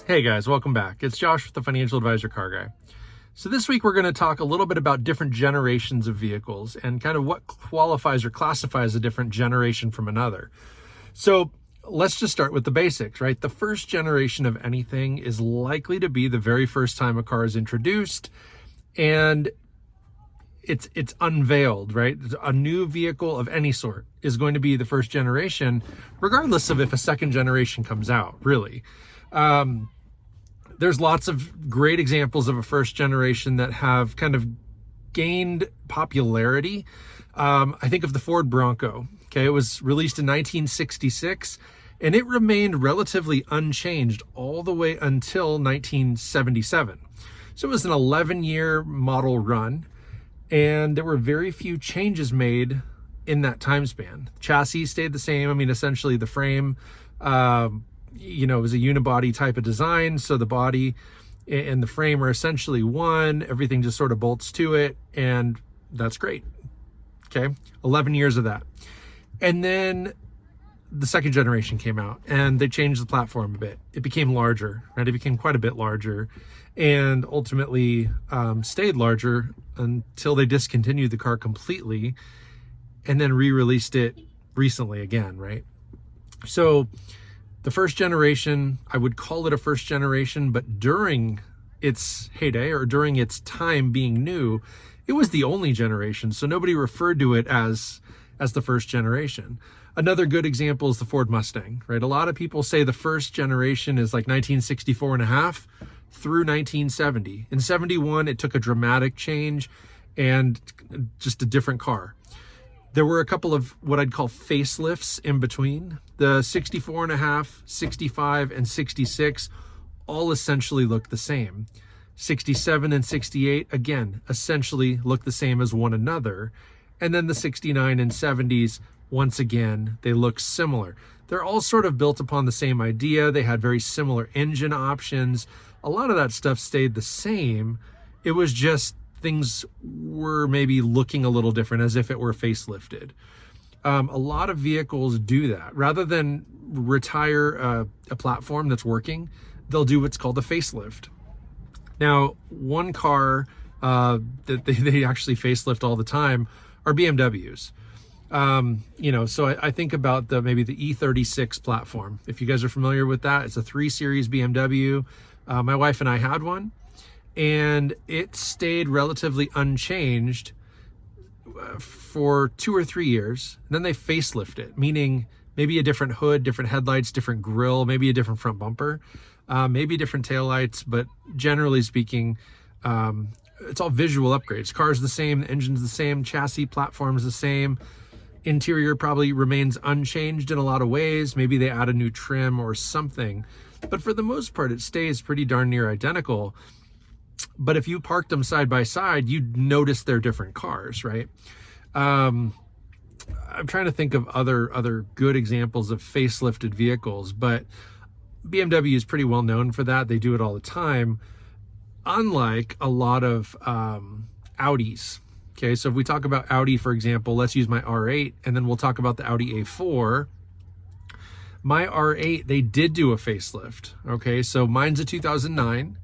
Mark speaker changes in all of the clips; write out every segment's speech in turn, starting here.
Speaker 1: Hey guys, welcome back. It's Josh with the Financial Advisor Car Guy. So this week we're going to talk a little bit about different generations of vehicles and kind of what qualifies or classifies a different generation from another. So let's just start with the basics, right? The first generation of anything is likely to be the very first time a car is introduced and it's unveiled, right? A new vehicle of any sort is going to be the first generation, regardless of if a second generation comes out, really. There's lots of great examples of a first generation that have kind of gained popularity. I think of the Ford Bronco. Okay, it was released in 1966, and it remained relatively unchanged all the way until 1977. So it was an 11-year model run, and there were very few changes made in that time span. Chassis stayed the same. I mean, essentially the frame, it was a unibody type of design, so the body and the frame are essentially one. Everything just sort of bolts to it, and that's great. Okay, 11 years of that. And then the second generation came out, and they changed the platform a bit. It became larger, right? It became quite a bit larger, and ultimately stayed larger until they discontinued the car completely, and then re-released it recently again, right? So the first generation, I would call it a first generation, but during its heyday or during its time being new, it was the only generation. So nobody referred to it as the first generation. Another good example is the Ford Mustang, right? A lot of people say the first generation is like 1964 and a half through 1970. In 71, it took a dramatic change and just a different car. There were a couple of what I'd call facelifts in between. The 64 and a half, 65, and 66 all essentially look the same. 67 and 68, again, essentially look the same as one another. And then the 69 and 70s, once again, they look similar. They're all sort of built upon the same idea. They had very similar engine options. A lot of that stuff stayed the same. It was just things were maybe looking a little different, as if it were facelifted. A lot of vehicles do that. Rather than retire a platform that's working, they'll do what's called a facelift. Now, one car that they actually facelift all the time are BMWs. So I think about maybe the E36 platform. If you guys are familiar with that, it's a 3 Series BMW. My wife and I had one, and it stayed relatively unchanged for 2 or 3 years. And then they facelifted it, meaning maybe a different hood, different headlights, different grille, maybe a different front bumper, maybe different taillights, but generally speaking, it's all visual upgrades. Car's the same, the engine's the same, chassis platform's the same, interior probably remains unchanged in a lot of ways. Maybe they add a new trim or something, but for the most part, it stays pretty darn near identical. But if you parked them side by side, you'd notice they're different cars, right? I'm trying to think of other good examples of facelifted vehicles, but BMW is pretty well known for that. They do it all the time, unlike a lot of Audis. Okay, so if we talk about Audi, for example, let's use my R8, and then we'll talk about the Audi A4. My R8, they did do a facelift. Okay, so mine's a 2009.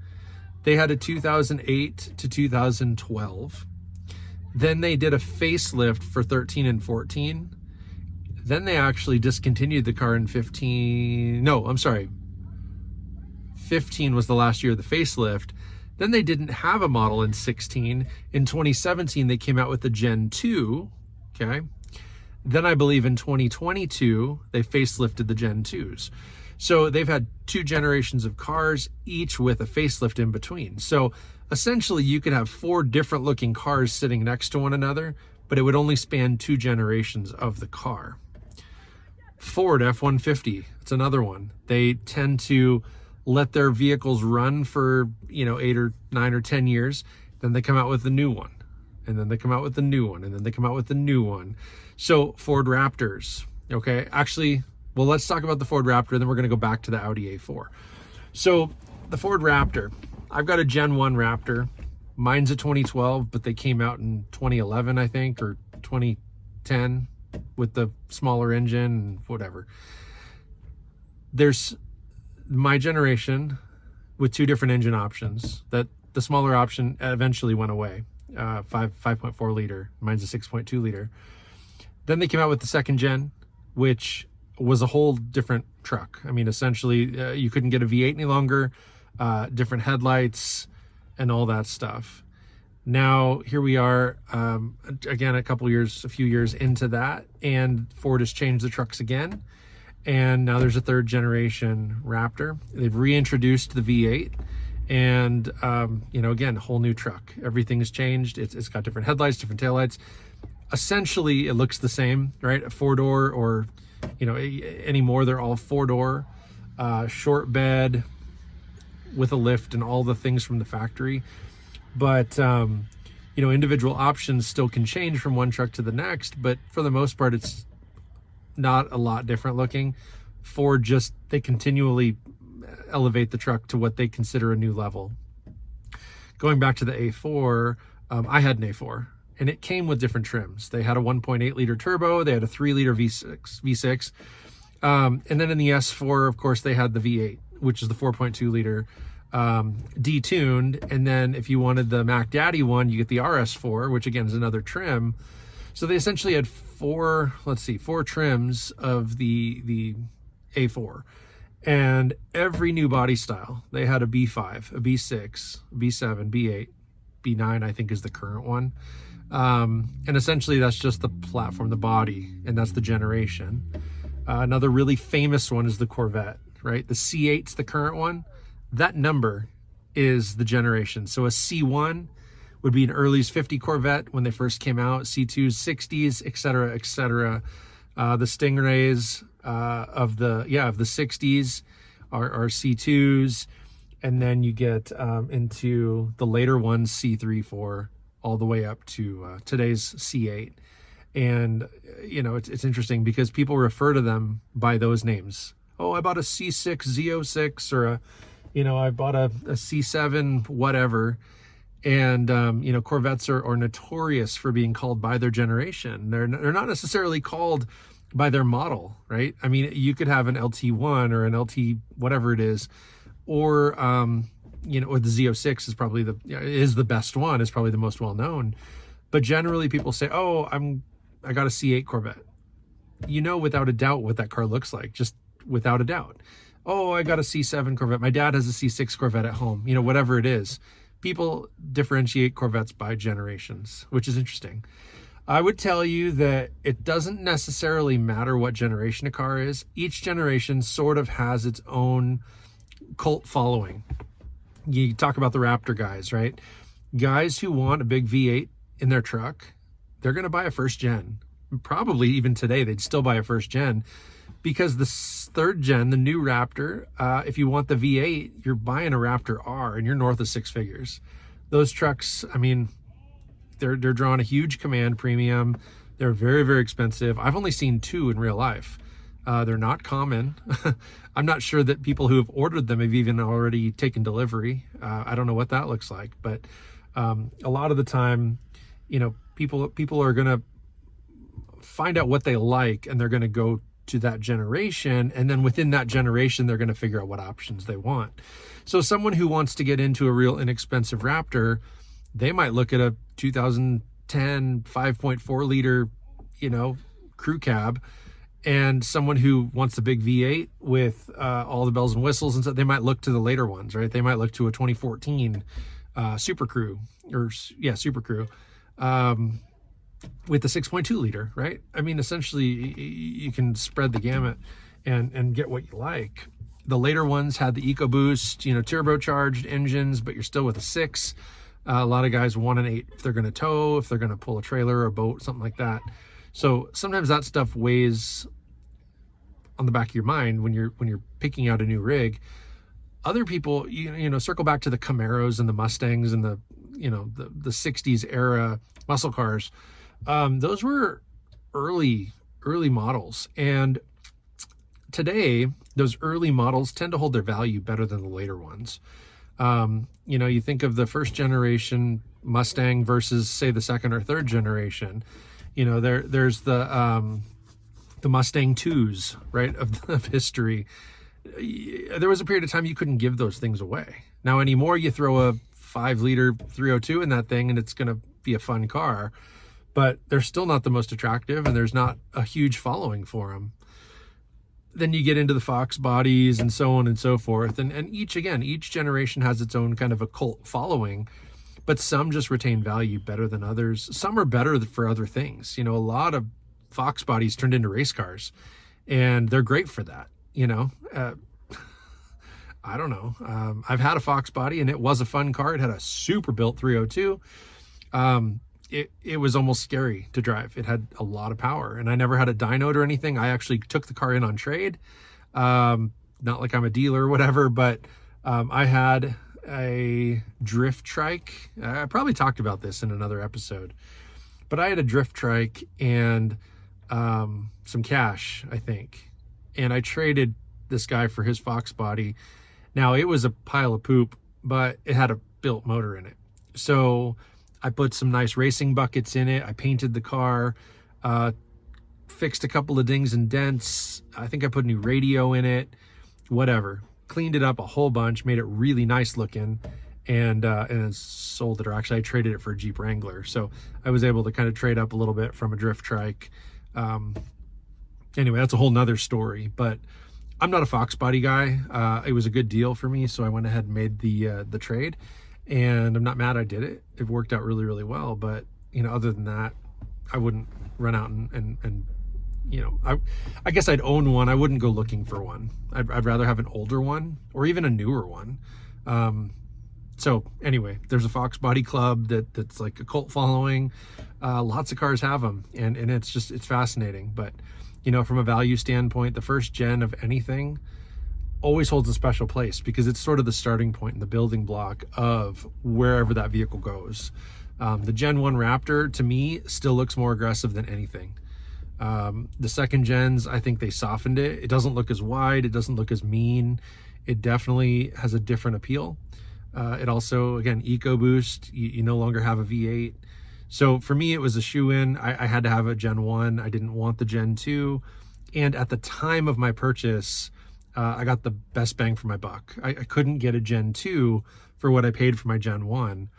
Speaker 1: They had a 2008 to 2012. Then they did a facelift for 13 and 14. Then they actually discontinued the car in 15. No, I'm sorry. 15 was the last year of the facelift. Then they didn't have a model in 16. In 2017, they came out with the Gen 2. Okay. Then I believe in 2022, they facelifted the Gen 2s. So they've had 2 generations of cars, each with a facelift in between. So essentially you could have 4 different looking cars sitting next to one another, but it would only span 2 generations of the car. Ford F-150, it's another one. They tend to let their vehicles run for, 8 or 9 or 10 years. Then they come out with a new one. And then they come out with a new one. And then they come out with a new one. So Ford Raptors, okay? Actually, well, let's talk about the Ford Raptor, then we're going to go back to the Audi A4. So the Ford Raptor, I've got a Gen 1 Raptor. Mine's a 2012, but they came out in 2011, I think, or 2010 with the smaller engine and whatever. There's my generation with two different engine options. That the smaller option eventually went away. 5.4 liter. Mine's a 6.2 liter. Then they came out with the second gen, which was a whole different truck. I mean, essentially, you couldn't get a V8 any longer, different headlights, and all that stuff. Now, here we are, again, a few years into that, and Ford has changed the trucks again. And now there's a third generation Raptor. They've reintroduced the V8, and, again, a whole new truck. Everything's changed. It's got different headlights, different taillights. Essentially, it looks the same, right? A four-door, or, anymore, they're all four-door, short bed with a lift and all the things from the factory. But, individual options still can change from one truck to the next, but for the most part, it's not a lot different looking. Ford they continually elevate the truck to what they consider a new level. Going back to the A4, I had an A4, and it came with different trims. They had a 1.8 liter turbo, they had a 3 liter V6, and then in the S4, of course, they had the V8, which is the 4.2 liter detuned. And then if you wanted the Mac Daddy one, you get the RS4, which again is another trim. So they essentially had four trims of the A4, and every new body style, they had a B5, a B6, B7, B8, B9, I think is the current one. And essentially that's just the platform, the body, and that's the generation. Another really famous one is the Corvette, right? The C8's the current one. That number is the generation. So a C1 would be an early's 50 Corvette when they first came out, C2s, 60s, et cetera, et cetera. The Stingrays of the 60s are C2s. And then you get into the later ones, C3, 4, all the way up to today's C8. And, it's interesting because people refer to them by those names. Oh, I bought a C6 Z06, or I bought a C7, whatever. And, Corvettes are notorious for being called by their generation. They're not necessarily called by their model, right? I mean, you could have an LT1 or an LT, whatever it is, or, or the Z06 is probably the best one, is probably the most well-known. But generally people say, oh, I got a C8 Corvette. Without a doubt what that car looks like, just without a doubt. Oh, I got a C7 Corvette. My dad has a C6 Corvette at home, whatever it is. People differentiate Corvettes by generations, which is interesting. I would tell you that it doesn't necessarily matter what generation a car is. Each generation sort of has its own cult following. You talk about the Raptor guys, right? Guys who want a big V8 in their truck, they're going to buy a first gen. Probably even today, they'd still buy a first gen, because the third gen, the new Raptor, if you want the V8, you're buying a Raptor R, and you're north of six figures. Those trucks, I mean, they're drawing a huge command premium. They're very, very expensive. I've only seen two in real life. They're not common. I'm not sure that people who have ordered them have even already taken delivery. I don't know what that looks like, but a lot of the time, people are going to find out what they like, and they're going to go to that generation, and then within that generation they're going to figure out what options they want. So someone who wants to get into a real inexpensive Raptor, they might look at a 2010 5.4 liter crew cab, and someone who wants a big V8 with all the bells and whistles and stuff, they might look to the later ones, right? They might look to a 2014 Super Crew, Super Crew, with the 6.2 liter, right? I mean, essentially, you can spread the gamut and get what you like. The later ones had the EcoBoost, turbocharged engines, but you're still with a 6. A lot of guys want an 8 if they're going to tow, if they're going to pull a trailer or a boat, something like that. So sometimes that stuff weighs on the back of your mind when you're picking out a new rig. Other people, circle back to the Camaros and the Mustangs and the 60s era muscle cars. Those were early models, and today those early models tend to hold their value better than the later ones. You think of the first generation Mustang versus, say, the second or third generation. There's the Mustang 2s, right, of history, there was a period of time you couldn't give those things away. Now anymore, you throw a 5-liter 302 in that thing and it's going to be a fun car, but they're still not the most attractive and there's not a huge following for them. Then you get into the Fox bodies and so on and so forth. And each generation has its own kind of a cult following, but some just retain value better than others. Some are better for other things. A lot of Fox bodies turned into race cars and they're great for that. I don't know. I've had a Fox body and it was a fun car. It had a super built 302. It was almost scary to drive. It had a lot of power and I never had a dynoed or anything. I actually took the car in on trade. Not like I'm a dealer or whatever, but I had a drift trike. I probably talked about this in another episode, but I had a drift trike and some cash, I think. And I traded this guy for his Fox body. Now it was a pile of poop, but it had a built motor in it. So I put some nice racing buckets in it. I painted the car, fixed a couple of dings and dents. I think I put a new radio in it, whatever. Cleaned it up a whole bunch, made it really nice looking, and then sold it. Or actually I traded it for a Jeep Wrangler. So I was able to kind of trade up a little bit from a drift trike. Anyway, that's a whole nother story, but I'm not a Fox body guy. It was a good deal for me, so I went ahead and made the trade, and I'm not mad I did it. It worked out really, really well, but other than that, I wouldn't run out and I guess I'd own one. I wouldn't go looking for one. I'd rather have an older one or even a newer one. So anyway, there's a Fox body club that's like a cult following. Lots of cars have them, and it's fascinating. But from a value standpoint, the first gen of anything always holds a special place because it's sort of the starting point and the building block of wherever that vehicle goes. The Gen 1 Raptor, to me, still looks more aggressive than anything. The second gens, I think they softened it. It doesn't look as wide. It doesn't look as mean. It definitely has a different appeal. It also, again, EcoBoost, you no longer have a V8. So for me, it was a shoe-in. I had to have a Gen 1. I didn't want the Gen 2. And at the time of my purchase, I got the best bang for my buck. I couldn't get a Gen 2 for what I paid for my Gen 1.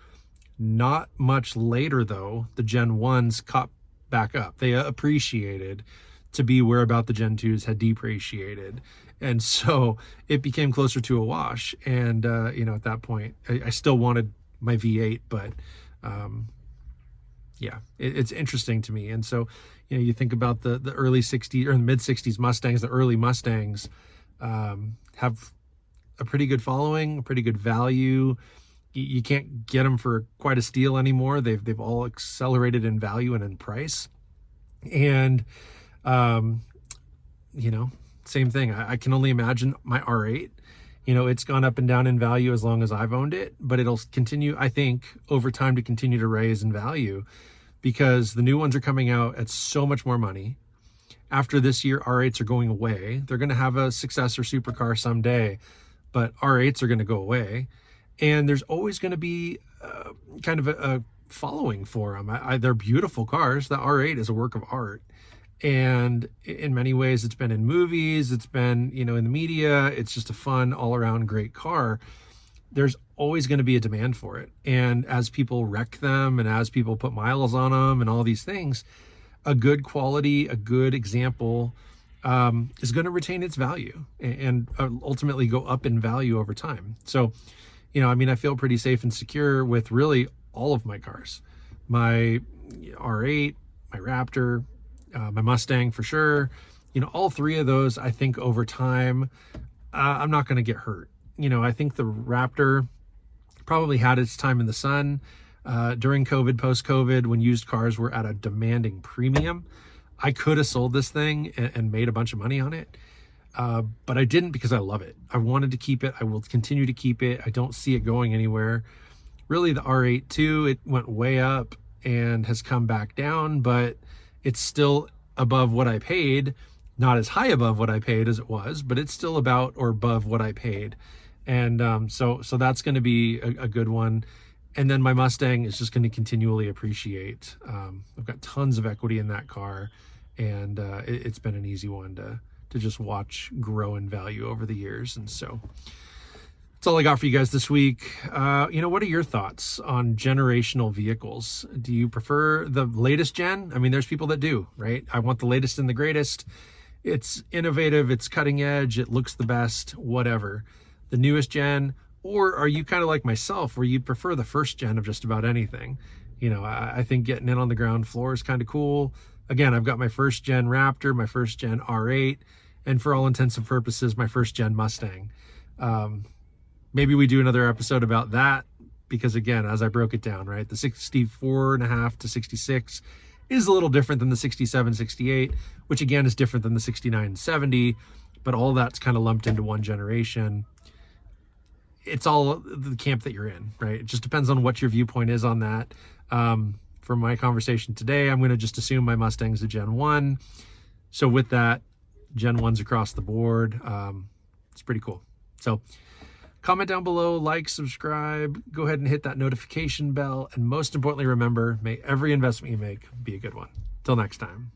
Speaker 1: Not much later, though, the Gen 1s caught back up. They appreciated to be where about the Gen 2s had depreciated. And so it became closer to a wash. And, at that point, I still wanted my V8, but yeah, it's interesting to me. And so, you think about the early 60s or the mid 60s Mustangs, the early Mustangs have a pretty good following, a pretty good value. You can't get them for quite a steal anymore. They've all accelerated in value and in price. And, same thing. I can only imagine my R8. It's gone up and down in value as long as I've owned it, but it'll continue, I think, over time to continue to raise in value because the new ones are coming out at so much more money. After this year, R8s are going away. They're going to have a successor supercar someday, but R8s are going to go away. And there's always going to be kind of a following for them. They're beautiful cars. The R8 is a work of art. And in many ways, it's been in movies, it's been, in the media. It's just a fun, all-around great car. There's always going to be a demand for it. And as people wreck them and as people put miles on them and all these things, a good quality, a good example is going to retain its value and ultimately go up in value over time. So, I feel pretty safe and secure with really all of my cars. My R8, my Raptor, my Mustang for sure. All three of those, I think over time, I'm not going to get hurt. I think the Raptor probably had its time in the sun during COVID, post-COVID, when used cars were at a demanding premium. I could have sold this thing and made a bunch of money on it. But I didn't because I love it. I wanted to keep it. I will continue to keep it. I don't see it going anywhere. Really, the R8 too, it went way up and has come back down, but it's still above what I paid. Not as high above what I paid as it was, but it's still about or above what I paid. And so that's going to be a good one. And then my Mustang is just going to continually appreciate. I've got tons of equity in that car, and it's been an easy one to just watch grow in value over the years. And so that's all I got for you guys this week. What are your thoughts on generational vehicles? Do you prefer the latest gen? I mean, there's people that do, right? I want the latest and the greatest. It's innovative, it's cutting edge, it looks the best, whatever. The newest gen, or are you kind of like myself where you prefer the first gen of just about anything? I think getting in on the ground floor is kind of cool. Again, I've got my first gen Raptor, my first gen R8, and for all intents and purposes, my first gen Mustang. Maybe we do another episode about that because, again, as I broke it down, right, the 64.5 to 66 is a little different than the 67, 68, which again is different than the 69, 70, but all that's kind of lumped into one generation. It's all the camp that you're in, right? It just depends on what your viewpoint is on that. For my conversation today, I'm going to just assume my Mustang's a Gen 1. So with that, Gen 1's across the board. It's pretty cool. So comment down below, like, subscribe, go ahead and hit that notification bell. And most importantly, remember, may every investment you make be a good one. Till next time.